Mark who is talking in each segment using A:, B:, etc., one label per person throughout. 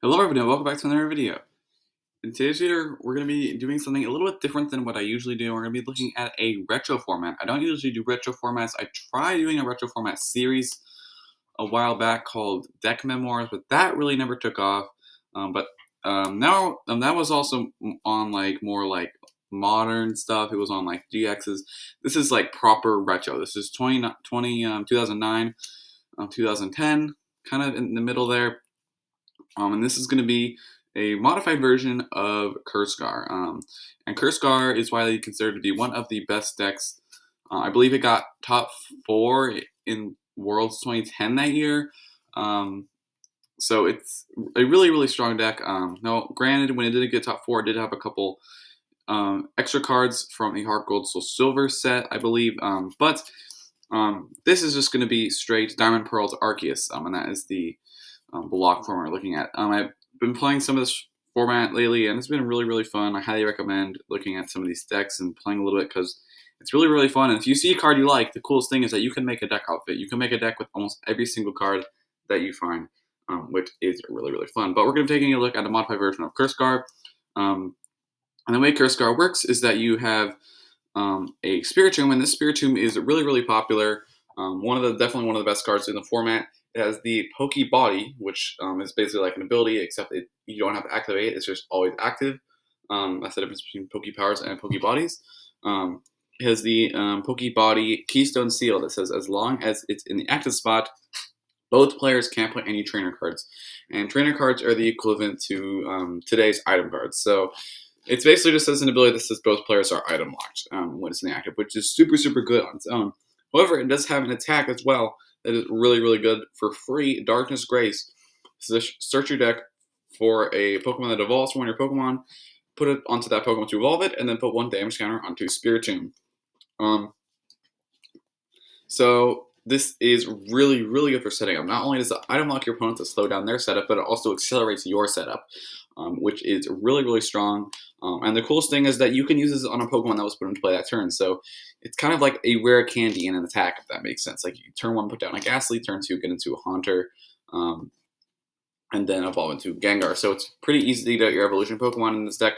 A: Hello everyone, welcome back to another video. In today's video, we're going to be doing something a little bit different than what I usually do. We're going to be looking at a retro format. I don't usually do retro formats. I tried doing a retro format series a while back called Deck Memoirs, but that really never took off. Now that was also on more modern stuff. It was on like GXs. This is like proper retro. This is 2009, 2010, kind of in the middle there. And this is going to be a modified version of CurseGar. And CurseGar is widely considered to be one of the best decks. I believe it got top 4 in Worlds 2010 that year. So it's a really, really strong deck. Now, granted, when it did get top 4, it did have a couple extra cards from the Heart Gold Soul Silver set, I believe. But this is just going to be straight Diamond Pearls Arceus, and that is the block format we're looking at. I've been playing some of this format lately, and it's been really, really fun. I highly recommend looking at some of these decks and playing a little bit because it's really, really fun. And if you see a card you like, the coolest thing is that you can make a deck out of it. You can make a deck with almost every single card that you find, which is really, really fun. But we're going to be taking a look at a modified version of CurseGar. And the way CurseGar works is that you have a Spiritomb, and this Spiritomb is really, really popular. Definitely one of the best cards in the format. It has the Poke Body, which is basically like an ability, except you don't have to activate it. It's just always active. That's the difference between Poke Powers and Poke Bodies. It has the Poke Body Keystone Seal that says, as long as it's in the active spot, both players can't play any trainer cards. And trainer cards are the equivalent to today's item cards. So it's basically just as an ability that says both players are item locked when it's in the active, which is super, super good on its own. However, it does have an attack as well that is really, really good for free. Darkness Grace. So search your deck for a Pokemon that evolves from one of your Pokemon, put it onto that Pokemon to evolve it, and then put 1 damage counter onto Spiritomb. So this is really, really good for setting up. Not only does it item lock your opponent to slow down their setup, but it also accelerates your setup, which is really, really strong. And the coolest thing is that you can use this on a Pokemon that was put into play that turn. So it's kind of like a rare candy in an attack, if that makes sense. Like you turn 1, put down a Ghastly, turn 2, get into a Haunter, and then evolve into Gengar. So it's pretty easy to get your evolution Pokemon in this deck.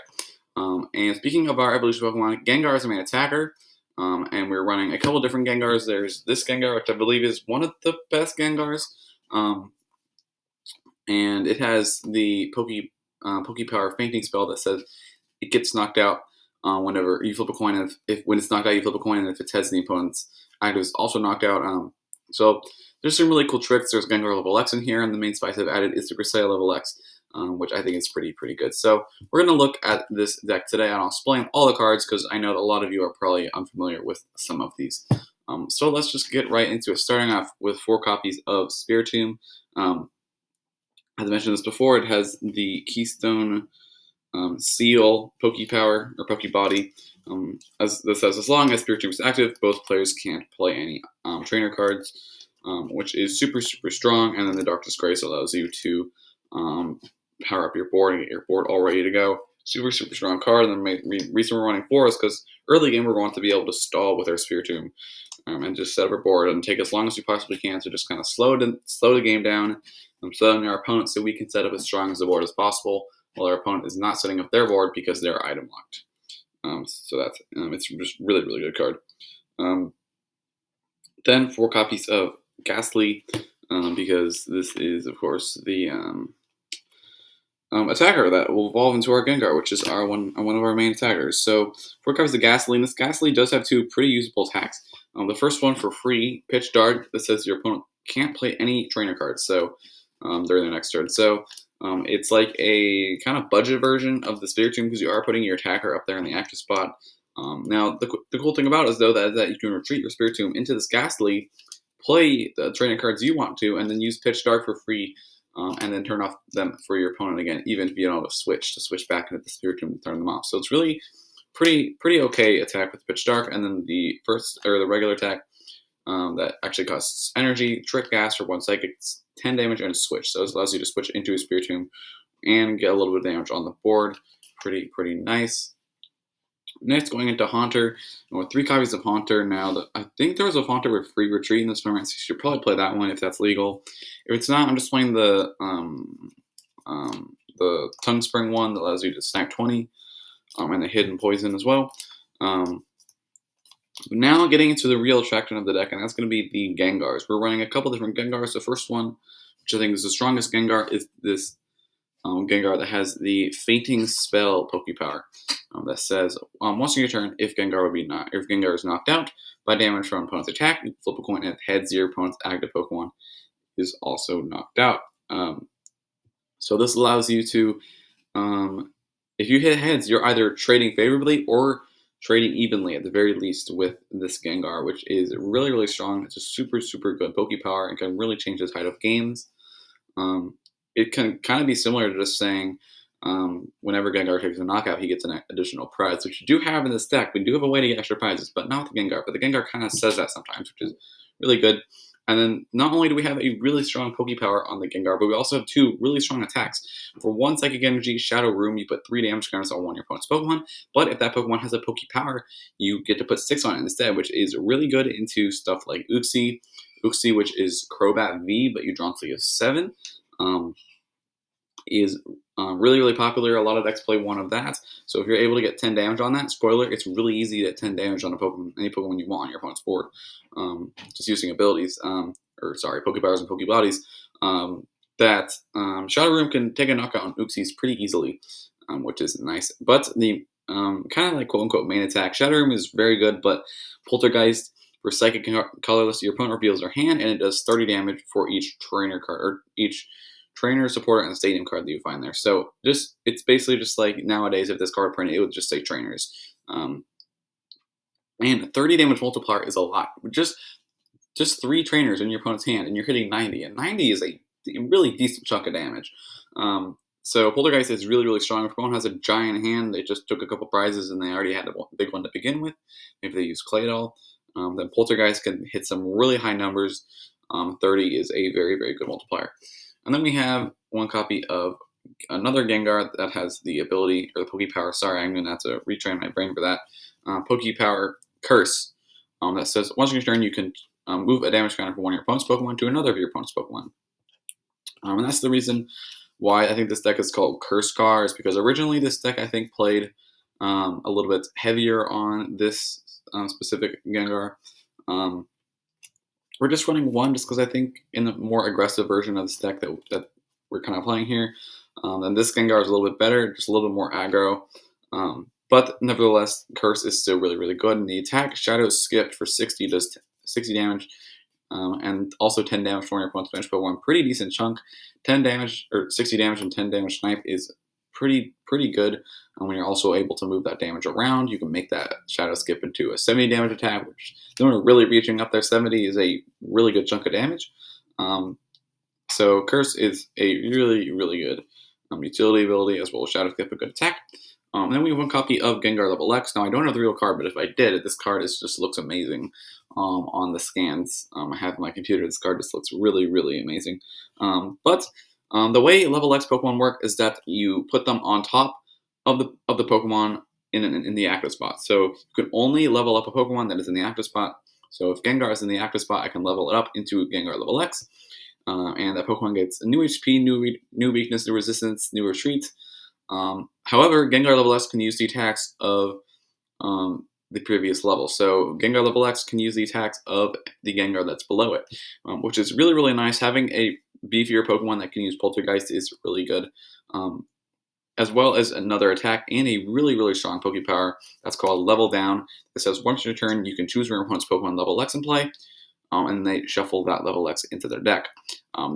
A: And speaking of our evolution Pokemon, Gengar is a main attacker. And we're running a couple different Gengars. There's this Gengar, which I believe is one of the best Gengars. And it has the Poke Power Fainting spell that says it gets knocked out whenever you flip a coin. And when it's knocked out, you flip a coin, and if its heads, the opponent's active is also knocked out. So there's some really cool tricks. There's Gengar level X in here, and the main spice I've added is the Cresselia level X, which I think is pretty good. So we're going to look at this deck today, and I'll explain all the cards because I know that a lot of you are probably unfamiliar with some of these. So let's just get right into it, starting off with 4 copies of Spiritomb. As I mentioned this before, it has the Keystone Seal Poke Power or Poke Body. As this says, as long as Spiritomb is active, both players can't play any trainer cards, which is super, super strong. And then the Darkness Grace allows you to power up your board and get your board all ready to go. Super, super strong card. And the reason we're running 4 is because early game we're going to be able to stall with our Spiritomb and just set up our board and take as long as we possibly can to just kind of slow the game down, slowing our opponent so we can set up as strong as the board as possible, while our opponent is not setting up their board because they're item locked. So that's it's just really, really good card. Then 4 copies of Ghastly, because this is, of course, the attacker that will evolve into our Gengar, which is one of our main attackers. So 4 copies of Ghastly, and this Ghastly does have 2 pretty usable attacks. The first one for free, Pitch Dark, that says your opponent can't play any trainer cards during their next turn. So it's like a kind of budget version of the Spiritomb because you are putting your attacker up there in the active spot. Now, the cool thing about it is, though, that you can retreat your Spiritomb into this Ghastly, play the trainer cards you want to, and then use Pitch Dark for free, and then turn off them for your opponent again, even if you don't have a switch to switch back into the Spiritomb and turn them off. So it's really pretty okay attack with Pitch Dark, and then the regular attack that actually costs energy, Trick Gas for 1 psychic, 10 damage, and a switch. So it allows you to switch into a Spiritomb and get a little bit of damage on the board. Pretty nice. Next, going into Haunter, and with 3 copies of Haunter now. I think there was a Haunter with free retreat in this format, so you should probably play that one if that's legal. If it's not, I'm just playing the Tongue Spring one that allows you to stack 20, and the Hidden Poison as well. Now getting into the real attraction of the deck, and that's going to be the Gengars. We're running a couple different Gengars. The first one, which I think is the strongest Gengar, is this Gengar that has the Fainting Spell Pokepower that says, once in your turn, if Gengar is knocked out by damage from an opponent's attack, you flip a coin, and if heads, your opponent's active Pokemon is also knocked out. So this allows you to, if you hit heads, you're either trading favorably or trading evenly at the very least with this Gengar, which is really, really strong. It's a super, super good Pokepower and can really change the tide of games. It can kind of be similar to just saying whenever Gengar takes a knockout, he gets an additional prize, which you do have in this deck. We do have a way to get extra prizes, but not with the Gengar. But the Gengar kind of says that sometimes, which is really good. And then not only do we have a really strong Pokepower on the Gengar, but we also have 2 really strong attacks. For 1 Psychic Energy, Shadow Room, you put 3 damage counters on one of your opponent's Pokemon. But if that Pokemon has a Pokepower, you get to put 6 on it instead, which is really good into stuff like Uxie, which is Crobat V, but you draw until you have 7. Is really, really popular. A lot of decks play one of that. So if you're able to get 10 damage on that, spoiler, it's really easy to get 10 damage on a Pokemon, any Pokemon you want on your opponent's board. Just using abilities, Pokepowers and Pokebodies. That Shadow Room can take a knockout on Uxies pretty easily, which is nice. But the kind of like quote-unquote main attack, Shadow Room is very good, but Poltergeist for Psychic Colorless, your opponent reveals their hand, and it does 30 damage for each trainer card, or each trainer, supporter, and stadium card that you find there. So it's basically just like nowadays, if this card printed, it would just say trainers. And 30 damage multiplier is a lot. Just 3 trainers in your opponent's hand, and you're hitting 90. And 90 is a really decent chunk of damage. So Poltergeist is really, really strong. If opponent has a giant hand, they just took a couple prizes, and they already had a big one to begin with. If they use Clay at all, then Poltergeist can hit some really high numbers. 30 is a very, very good multiplier. And then we have 1 copy of another Gengar that has the ability, or the Pokepower, sorry, I'm going to have to retrain my brain for that, Pokepower Curse, that says, once in your turn, you can move a damage counter from one of your opponent's Pokemon to another of your opponent's Pokemon. And that's the reason why I think this deck is called CurseGar, is because originally this deck, I think, played a little bit heavier on this specific Gengar. We're just running 1 just because I think in the more aggressive version of this deck that we're kind of playing here, and this Gengar is a little bit better, just a little bit more aggro. But nevertheless, Curse is still really, really good. And the attack Shadow Skip for 60 does 60 damage, and also 10 damage for your opponent's bench Pokemon. Pretty decent chunk. 10 damage, or 60 damage and 10 damage Snipe is pretty good. And when you're also able to move that damage around, you can make that Shadow Skip into a 70 damage attack, which when we're really reaching up there, 70 is a really good chunk of damage. So Curse is a really, really good utility ability, as well as Shadow Skip, a good attack. Then we have 1 copy of Gengar Level X. Now, I don't have the real card, but if I did, this card just looks amazing on the scans. I have on my computer. This card just looks really, really amazing. But the way Level X Pokemon work is that you put them on top of the Pokemon in the active spot. So you can only level up a Pokemon that is in the active spot. So if Gengar is in the active spot, I can level it up into Gengar Level X. And that Pokemon gets a new HP, new weakness, new resistance, new retreat. However, Gengar Level X can use the attacks of the previous level. So Gengar Level X can use the attacks of the Gengar that's below it, which is really, really nice. Having a beefier Pokemon that can use Poltergeist is really good, as well as another attack and a really, really strong Pokepower that's called Level Down. It says once in your turn, you can choose your opponent's Pokemon Level X in play, and they shuffle that Level X into their deck.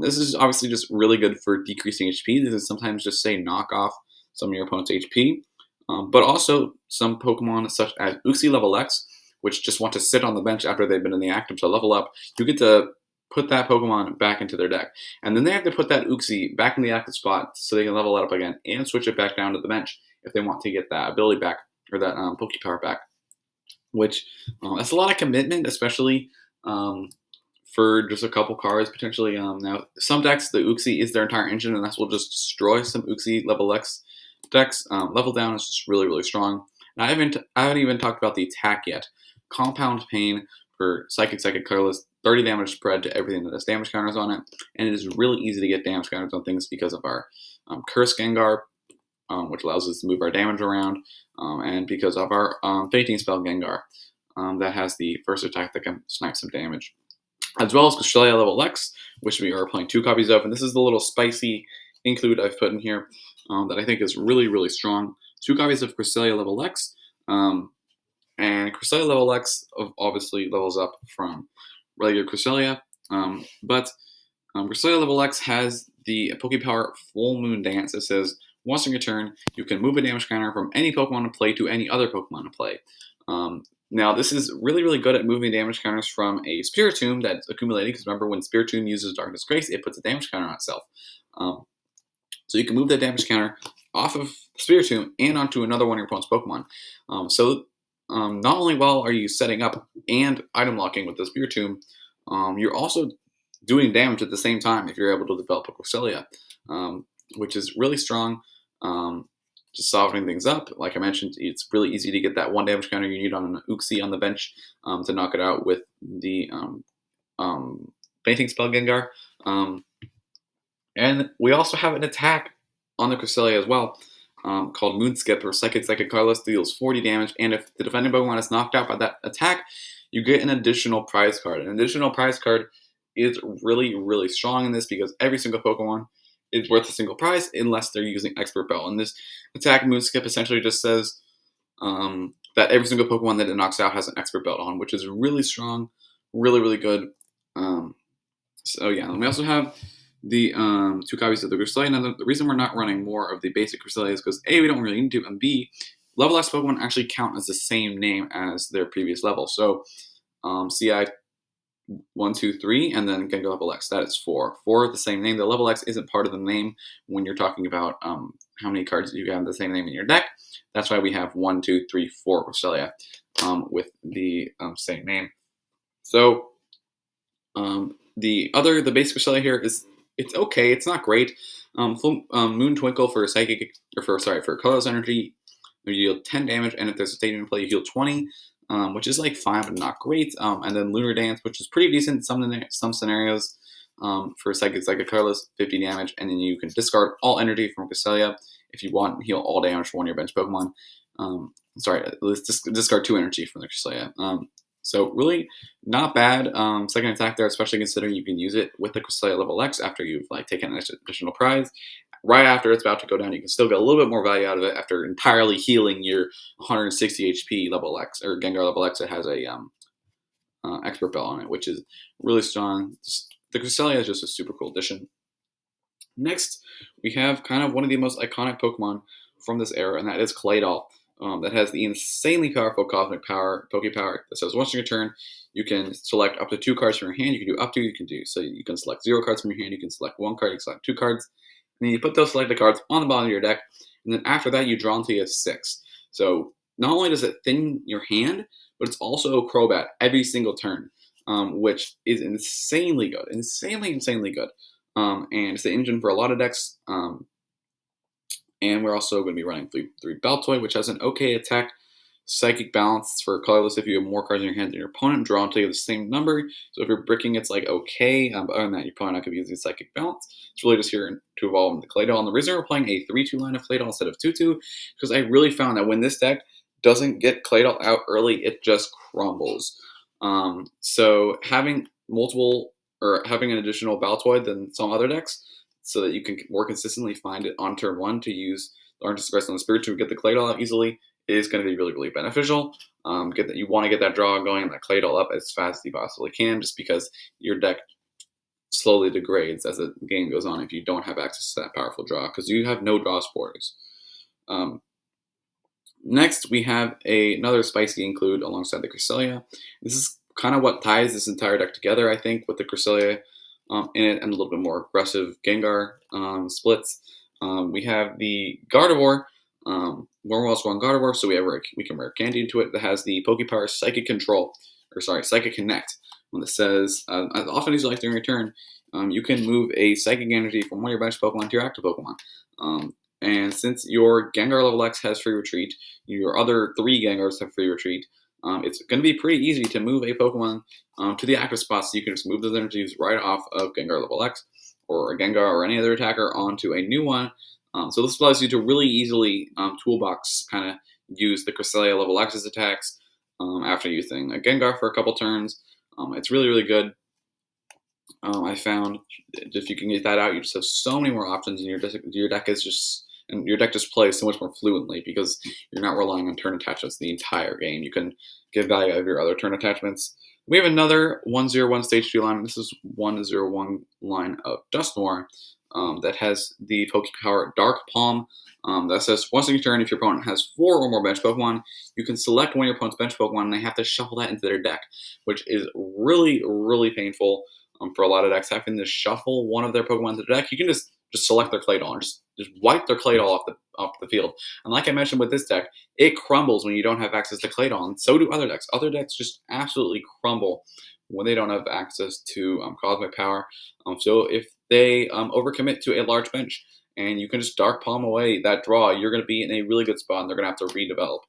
A: This is obviously just really good for decreasing HP. This is sometimes just say knock off some of your opponent's HP, but also some Pokemon such as Uxie Level X, which just want to sit on the bench after they've been in the active to level up. You get to put that Pokemon back into their deck, and then they have to put that Uxie back in the active spot so they can level it up again and switch it back down to the bench if they want to get that ability back, or that Pokepower back, which that's a lot of commitment, especially for just a couple cards potentially. Now, some decks, the Uxie is their entire engine, and that will just destroy some Uxie Level X decks. Level Down is just really, really strong. And I haven't even talked about the attack yet. Compound Pain for Psychic Colorless, 30 damage spread to everything that has damage counters on it, and it is really easy to get damage counters on things because of our Curse Gengar. which allows us to move our damage around, and because of our fainting spell Gengar, that has the first attack that can snipe some damage. As well as Cresselia level X, which we are playing 2 copies of, and this is the little spicy include I've put in here that I think is really, really strong. 2 copies of Cresselia level X, and Cresselia level X obviously levels up from regular Cresselia, but Cresselia level X has the Pokepower Full Moon Dance that says, once in your turn, you can move a damage counter from any Pokemon in play to any other Pokemon in play. Now, this is really, really good at moving damage counters from a Spiritomb that's accumulated, because remember, when Spiritomb uses Darkness Grace, it puts a damage counter on itself. So you can move that damage counter off of Spiritomb and onto another one of your opponent's Pokemon. Not only while are you setting up and item locking with the Spiritomb, you're also doing damage at the same time if you're able to develop a Cresselia, which is really strong. Just softening things up. Like I mentioned, it's really easy to get that 1 damage counter you need on an Uxie on the bench to knock it out with the fainting spell Gengar. And we also have an attack on the Cresselia as well, called Moonskip, or Psychic Carlos, deals 40 damage, and if the defending Pokemon is knocked out by that attack, you get an additional prize card. An additional prize card is really, really strong in this because every single Pokemon is worth a single prize unless they're using Expert Bell. And this attack Moonskip essentially just says that every single Pokemon that it knocks out has an Expert Belt on, which is really strong, really, really good. So yeah, and we also have the 2 copies of the Cresselia. Now, the reason we're not running more of the basic Cresselia is because A, we don't really need to, and B, level X Pokemon actually count as the same name as their previous level. So CI 1, 2, 3, and then Gengar level X. That is 4. 4 the same name. The level X isn't part of the name when you're talking about how many cards you have the same name in your deck. That's why we have 1, 2, 3, 4 Cresselia with the same name. So the basic Cresselia here it's okay. It's not great. Moon Twinkle for for Colorless Energy, you deal 10 damage, and if there's a stadium in play, you heal 20. Which is like fine but not great. And then Lunar Dance, which is pretty decent in some scenarios. For Psychic Carlos, 50 damage, and then you can discard all energy from Cresselia if you want, and heal all damage from one of your bench Pokemon. Let's discard 2 energy from the Cresselia. So really not bad. Second attack there, especially considering you can use it with the Cresselia level X after you've taken an additional prize. Right after it's about to go down, you can still get a little bit more value out of it after entirely healing your 160 HP level X, or Gengar level X. It has a Expert Bell on it, which is really strong. The Cresselia is just a super cool addition. Next, we have kind of one of the most iconic Pokemon from this era, and that is Claydol. That has the insanely powerful Cosmic Power, Pokepower, that says once in your turn, you can select up to 2 cards from your hand. You can do up to, so you can select 0 cards from your hand, you can select 1 card, you can select 2 cards. And then you put those selected cards on the bottom of your deck, and then after that, you draw until you have 6. So not only does it thin your hand, but it's also a Crobat every single turn, which is insanely good. Insanely good. And it's the engine for a lot of decks. And we're also going to be running 3 Baltoy, which has an okay attack. Psychic Balance for colorless if you have more cards in your hand than your opponent. Draw until you have the same number. So if you're bricking, it's okay. But other than that, you're probably not going to be using Psychic Balance. It's really just here to evolve into Claydol. And the reason we're playing a 3-2 line of Claydol instead of 2-2, because I really found that when this deck doesn't get Claydol out early, it just crumbles. So having having an additional Baltoy than some other decks, so that you can more consistently find it on turn 1 to use the Orange Express on the Spirit to get the Claydol out easily, is going to be really, really beneficial. You want to get that draw going and that Claydol up as fast as you possibly can, just because your deck slowly degrades as the game goes on if you don't have access to that powerful draw, because you have no draw supporters. Next, we have another spicy include alongside the Cresselia. This is kind of what ties this entire deck together, I think, with the Cresselia in it and a little bit more aggressive Gengar splits. We have the Gardevoir, Wormwell's one Gardevoir, so we can rare candy into it that has the Pokepower Psychic Connect. When it says, as often as you like during your turn, you can move a Psychic Energy from one of your bench Pokemon to your active Pokemon. And since your Gengar level X has free retreat, your other 3 Gengars have free retreat, it's going to be pretty easy to move a Pokemon to the active spot, so you can just move those energies right off of Gengar level X, or a Gengar or any other attacker onto a new one So this allows you to really easily toolbox kind of use the Cresselia level X's attacks after using a Gengar for a couple turns. It's really, really good. I found if you can get that out, you just have so many more options, and your deck is just and your deck just plays so much more fluently because you're not relying on turn attachments the entire game. You can get value out of your other turn attachments. We have another 101 stage 2 line. This is 101 line of Dusknoir that has the Poke Power Dark Palm. That says once in your turn, if your opponent has 4 or more bench Pokemon, you can select one of your opponent's bench Pokemon and they have to shuffle that into their deck, which is really, really painful for a lot of decks. Having to shuffle one of their Pokemon into the deck, you can just select their Claydol and just wipe their Claydol off the field. And like I mentioned with this deck, it crumbles when you don't have access to Claydol, and so do other decks. Other decks just absolutely crumble when they don't have access to Cosmic Power. So if they overcommit to a large bench, and you can just Dark Palm away that draw, you're going to be in a really good spot, and they're going to have to redevelop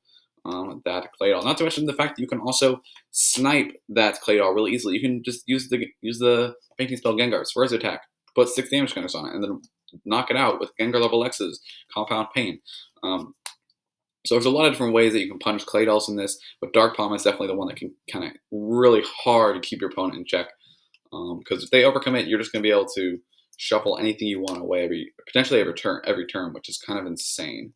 A: that Claydol. Not to mention the fact that you can also snipe that Claydol really easily. You can just use the Fainting Spell Gengar's first attack, put 6 damage counters on it, and then knock it out with Gengar level X's Compound Pain. So there's a lot of different ways that you can punish Claydols in this, but Dark Palm is definitely the one that can kind of really hard keep your opponent in check. Because if they overcommit, you're just going to be able to shuffle anything you want away potentially every turn, which is kind of insane.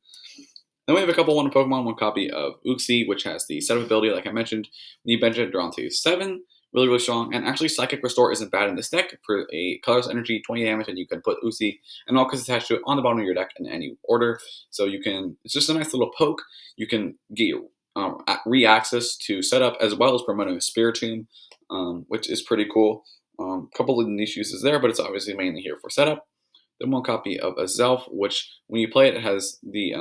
A: Then we have a couple one Pokemon, one copy of Uxie, which has the setup ability, like I mentioned. When you bench it, draw into 7. Really, really strong. And actually, Psychic Restore isn't bad in this deck. For a colorless energy, 20 damage, and you can put Uxie and all cards attached to it on the bottom of your deck in any order. So you can, it's just a nice little poke. You can get your re-access to setup as well as promoting a Spiritomb, which is pretty cool. Couple of niche uses there, but it's obviously mainly here for setup. Then one copy of Azelf, which when you play it, it has the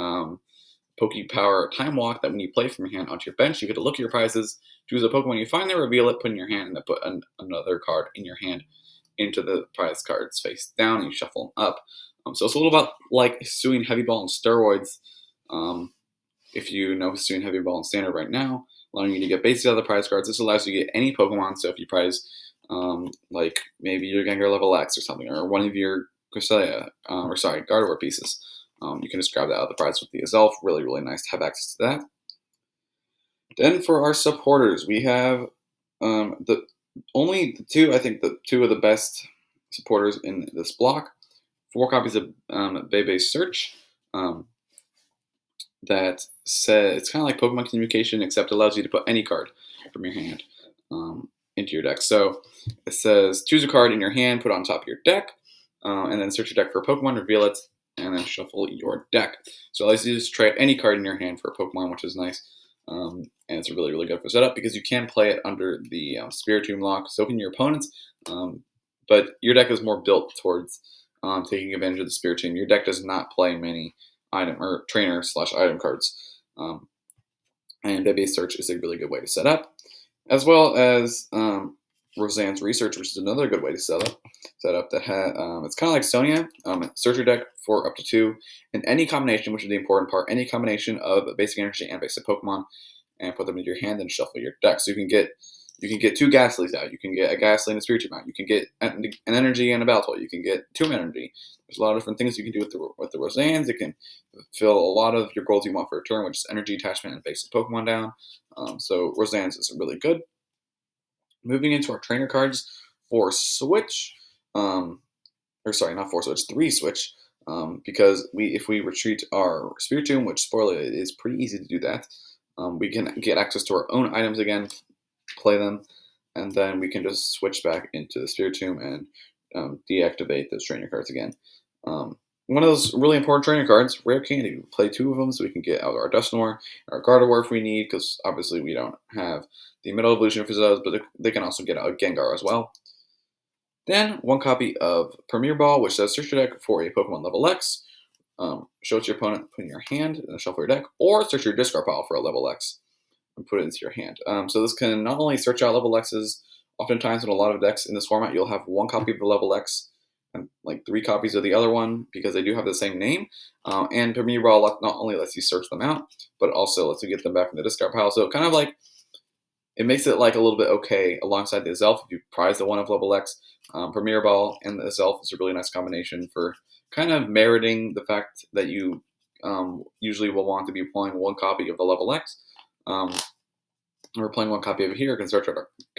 A: Poke Power Time Walk that when you play from your hand onto your bench, you get to look at your prizes, choose a Pokemon you find there, reveal it, put in your hand, and then put another card in your hand into the prize cards face down, and you shuffle them up. So it's a little bit like Hisuian Heavy Ball and steroids. If you know Hisuian Heavy Ball and Standard right now, allowing you to get basically out of the prize cards. This allows you to get any Pokemon. So if you prize like maybe your Gengar level X or something, or one of your Cresselia, Gardevoir pieces, you can just grab that out of the prize with the Azelf. Really, really nice to have access to that. Then for our supporters, we have the two of the best supporters in this block. 4 copies of Bebe's Search. That says it's kind of like Pokemon Communication, except it allows you to put any card from your hand into your deck. So it says choose a card in your hand, put it on top of your deck, and then search your deck for a Pokemon, reveal it, and then shuffle your deck. So it allows you to just try any card in your hand for a Pokemon, which is nice. And it's really, really good for setup because you can play it under the Spiritomb lock, so can your opponents. But your deck is more built towards taking advantage of the Spiritomb. Your deck does not play many item or trainer/item cards. And Bebe's Search is a really good way to set up, as well as Roseanne's Research, which is another good way to set up. That it's kind of like Sonia. Search your deck for up to 2 in any combination, which is the important part. Any combination of basic energy and basic Pokemon, and put them into your hand and shuffle your deck. So you can get 2 Ghastlies out. You can get a Ghastly and a Spiritomb out. You can get an energy and a Baltoy. You can get 2 energy. There's a lot of different things you can do with the Roseannes. It can fill a lot of your goals you want for a turn, which is energy attachment and basic Pokemon down. So Roseannes is really good. Moving into our trainer cards for Switch, not for Switch, 3 Switch, because if we retreat our Spiritomb, which spoiler, it is pretty easy to do that, we can get access to our own items again, play them, and then we can just switch back into the Spiritomb and deactivate those trainer cards again. One of those really important trainer cards, Rare Candy. We play 2 of them so we can get out our Dusknoir, our Gardevoir if we need, because obviously we don't have the Metal Evolution for those, but they can also get out a Gengar as well. Then 1 copy of Premier Ball, which says search your deck for a Pokemon level X. Show it to your opponent, put it in your hand, and then shuffle your deck, or search your discard pile for a level X and put it into your hand. So this can not only search out level X's. Oftentimes in a lot of decks in this format, you'll have 1 copy of the level X and like 3 copies of the other one because they do have the same name. And Premier Ball not only lets you search them out, but also lets you get them back from the discard pile. So kind of like it makes it like a little bit okay alongside the Azelf if you prize the one of level X. Premier Ball and the Azelf is a really nice combination for kind of meriting the fact that you usually will want to be playing one copy of the level X. We're playing one copy of it here against our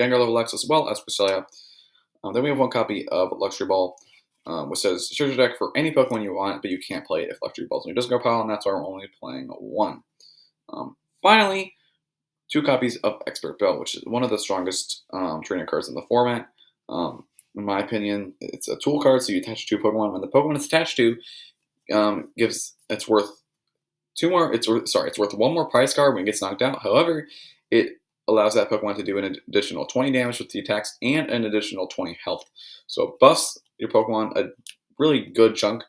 A: Gengar level X as well as Cresselia. Then we have one copy of Luxury Ball, which says search your deck for any Pokemon you want, but you can't play it if Luxury Ball's in your discard pile, and that's why we're only playing one. Finally, two copies of Expert Bell, which is one of the strongest trainer cards in the format. In my opinion, it's a tool card, so you attach to a Pokemon. When the Pokemon it's attached to it's worth one more prize card when it gets knocked out. However, it allows that Pokemon to do an additional 20 damage with the attacks and an additional 20 health. So it buffs your Pokemon a really good chunk,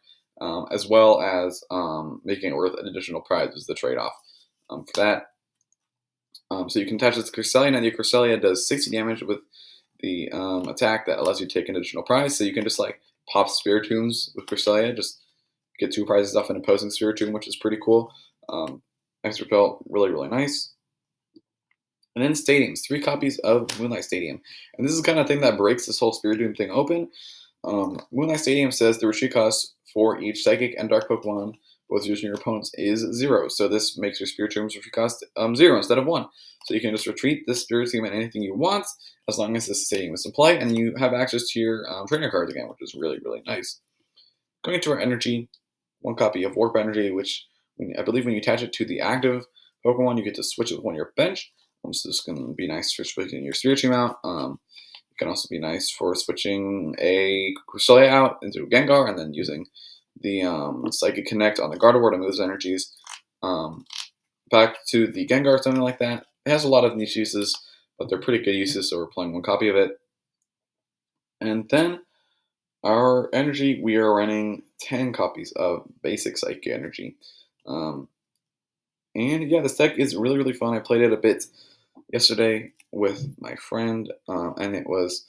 A: as well as making it worth an additional prize is the trade-off for that. So you can attach this to Cresselia. Now the Cresselia does 60 damage with the attack that allows you to take an additional prize. So you can just like pop Spiritombs with Cresselia, just get 2 prizes off an opposing Spiritomb, which is pretty cool. Extra Repel, really, really nice. And then Stadiums, 3 copies of Moonlight Stadium. And this is the kind of thing that breaks this whole Spiritomb thing open. Moonlight Stadium says the retreat cost for each Psychic and Dark Pokemon, both using your opponents, is 0. So this makes your Spiritomb's retreat cost 0 instead of 1. So you can just retreat this Spiritomb and anything you want, as long as this Stadium is in play, and you have access to your trainer cards again, which is really, really nice. Going into our energy, 1 copy of Warp Energy, which I believe when you attach it to the active Pokemon, you get to switch it with one of your bench. So this can be nice for switching your Spiritomb out. It can also be nice for switching a Cresselia out into a Gengar and then using the Psychic Connect on the Gardevoir to move those energies back to the Gengar, something like that. It has a lot of niche uses, but they're pretty good uses, so we're playing 1 copy of it. And then our energy, we are running 10 copies of basic Psychic Energy. And yeah, this deck is really, really fun. I played it a bit yesterday with my friend, and it was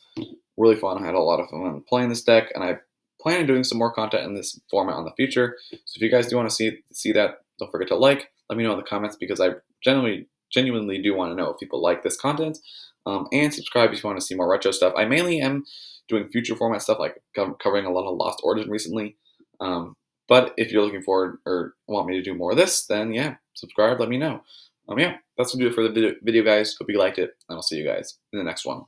A: really fun. I had a lot of fun playing this deck, and I plan on doing some more content in this format in the future. So if you guys do want to see that, don't forget to let me know in the comments, because I genuinely do want to know if people like this content. And subscribe if you want to see more retro stuff. I mainly am doing future format stuff, like covering a lot of Lost Origin recently. But if you're looking forward or want me to do more of this, then yeah, subscribe, let me know. Yeah, that's going to do it for the video, guys. Hope you liked it, and I'll see you guys in the next one.